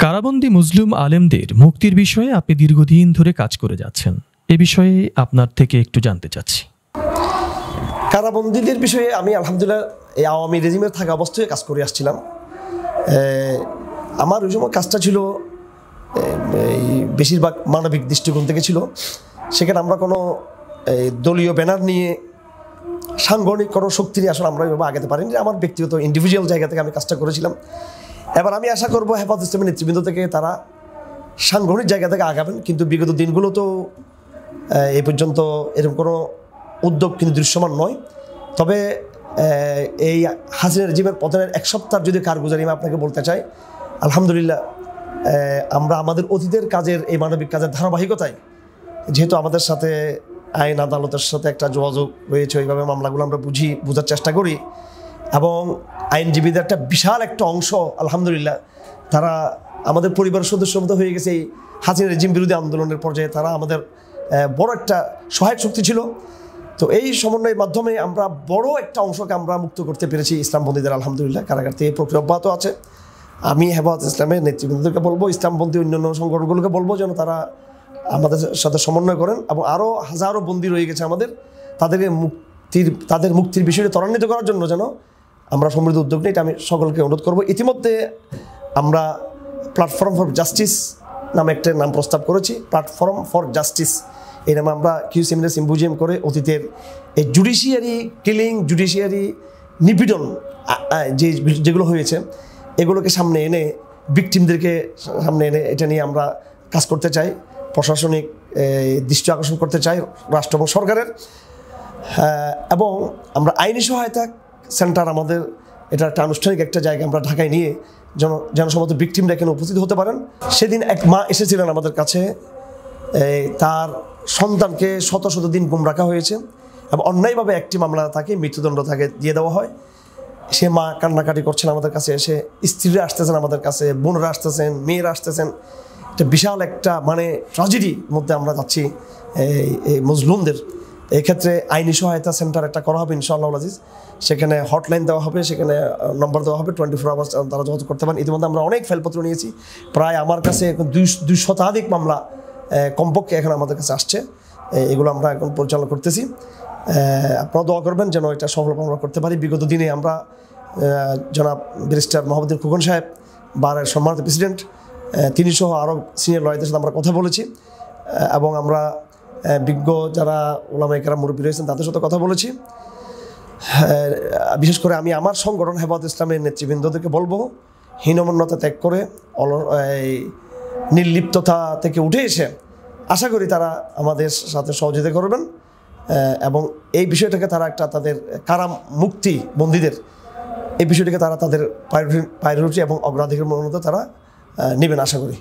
কারাবন্দী মুসলিম আলেমদের মুক্তির বিষয়ে আপনি দীর্ঘদিন ধরে কাজ করে যাচ্ছেন। এ বিষয়ে আপনার থেকে একটু জানতে চাচ্ছি। কারাবন্দীদের বিষয়ে আমি আলহামদুলিল্লাহ এই আওয়ামী রেজিমের থাকা অবস্থায় কাজ করে আসছিলাম। আমার ওই সময় কাজটা ছিল বেশিরভাগ মানবিক দৃষ্টিকোণ থেকে ছিল। সেখানে আমরা কোনো দলীয় ব্যানার নিয়ে সাংগঠনিক কোনো শক্তি নিয়ে আসলে আমরা এভাবে আগাতে পারিনি। আমার ব্যক্তিগত ইন্ডিভিজুয়াল জায়গা থেকে আমি কাজটা করেছিলাম। এবার আমি আশা করবো হেফাজত ইসলামের নেতৃবৃন্দ থেকে তারা সাংগঠনিক জায়গা থেকে আগাবেন। কিন্তু বিগত দিনগুলো তো এই পর্যন্ত এরকম কোনো উদ্যোগ কিন্তু দৃশ্যমান নয়। তবে এই হাসিনা রেজিমের পতনের এক সপ্তাহের যদি কারগুজারি আমি আপনাকে বলতে চাই, আলহামদুলিল্লাহ আমরা আমাদের অতীতের কাজের এই মানবিক কাজের ধারাবাহিকতায়, যেহেতু আমাদের সাথে আইন আদালতের সাথে একটা যোগাযোগ রয়েছে, ওইভাবে মামলাগুলো আমরা বোঝার চেষ্টা করি এবং আইনজীবীদের একটা বিশাল একটা অংশ আলহামদুলিল্লাহ তারা আমাদের পরিবারের সদস্য মতো হয়ে গেছে। এই হাসিনা রেজিম বিরোধী আন্দোলনের পর্যায়ে তারা আমাদের বড় একটা সহায়ক শক্তি ছিল। তো এই সমন্বয়ের মাধ্যমে আমরা বড় একটা অংশকে আমরা মুক্ত করতে পেরেছি ইসলামপন্থীদের আলহামদুলিল্লাহ। কারাগার থেকে প্রক্রিয়া অব্যাহত আছে। আমি হেফাজত ইসলামের নেতৃবৃন্দকে বলবো, ইসলামপন্থী অন্যান্য সংগঠনগুলোকে বলবো যেন তারা আমাদের সাথে সমন্বয় করেন এবং আরও হাজারো বন্দী রয়ে গেছে আমাদের, তাদের মুক্তির বিষয়টি ত্বরান্বিত করার জন্য যেন আমরা সমৃদ্ধ উদ্যোগ নিই। এটা আমি সকলকে অনুরোধ করবো। ইতিমধ্যে আমরা প্ল্যাটফর্ম ফর জাস্টিস নামে একটা নাম প্রস্তাব করেছি। প্ল্যাটফর্ম ফর জাস্টিস এই নামে আমরা কিউ সেমিনার সিম্পোজিয়াম করে অতীতের এই জুডিশিয়ারি কিলিং, জুডিশিয়ারি নিপীড়ন যেগুলো হয়েছে এগুলোকে সামনে এনে, ভিকটিমদেরকে সামনে এনে এটা নিয়ে আমরা কাজ করতে চাই। প্রশাসনিক দৃষ্টি আকর্ষণ করতে চাই রাষ্ট্র এবং সরকারের। এবং আমরা আইনি সহায়তা সেন্টার, আমাদের এটা একটা আনুষ্ঠানিক একটা জায়গা আমরা ঢাকায় নিয়ে জনসমত ভিকটিমরা এখানে উপস্থিত হতে পারেন। সেদিন এক মা এসেছিলেন আমাদের কাছে, তার সন্তানকে শত শত দিন গুম রাখা হয়েছে এবং অন্যায়ভাবে একটি মামলা তাকে মৃত্যুদণ্ড তাকে দিয়ে দেওয়া হয়। সে মা কান্নাকাটি করছেন আমাদের কাছে এসে, স্ত্রীরা আসতেছেন আমাদের কাছে, বোনরা আসতেছেন, মেয়েরা আসতেছেন। এটা বিশাল একটা ট্র্যাজেডির মধ্যে আমরা যাচ্ছি এই মজলুমদের। এক্ষেত্রে আইনি সহায়তা সেন্টার একটা করা হবে ইনশাআল্লাহ আজিজ। সেখানে হটলাইন দেওয়া হবে, সেখানে নম্বর দেওয়া হবে, 24 আওয়ার্স তারা যোগাযোগ করতে পারেন। ইতিমধ্যে আমরা অনেক ফাইলপত্র নিয়েছি, প্রায় আমার কাছে 200 শতাধিক মামলা কমপক্ষে এখন আমাদের কাছে আসছে। এগুলো আমরা এখন পরিচালনা করতেছি। আপনারা দোয়া করবেন যেন এটা সফল আমরা করতে পারি। বিগত দিনে আমরা জনাব ব্যারিস্টার মোহাম্মদ খোকন সাহেব, বারের সম্মানিত প্রেসিডেন্ট, তিনি সহ আরও সিনিয়র লয়ারদের সাথে আমরা কথা বলেছি এবং আমরা বিজ্ঞ যারা ওলামায়ে কেরাম মুরব্বী রয়েছেন তাদের সাথে কথা বলেছি। বিশেষ করে আমি আমার সংগঠন হেফাজত ইসলামের নেতৃবৃন্দদেরকে বলবো, হীনমন্যতা ত্যাগ করে নির্লিপ্ততা থেকে উঠে এসে আশা করি তারা আমাদের সাথে সহযোগিতা করবেন এবং এই বিষয়টাকে তারা একটা তাদের কারা মুক্তি বন্দীদের এই বিষয়টিকে তারা তাদের প্রায়োরিটি এবং অগ্রাধিকার মনোনীত তারা নেবেন আশা করি।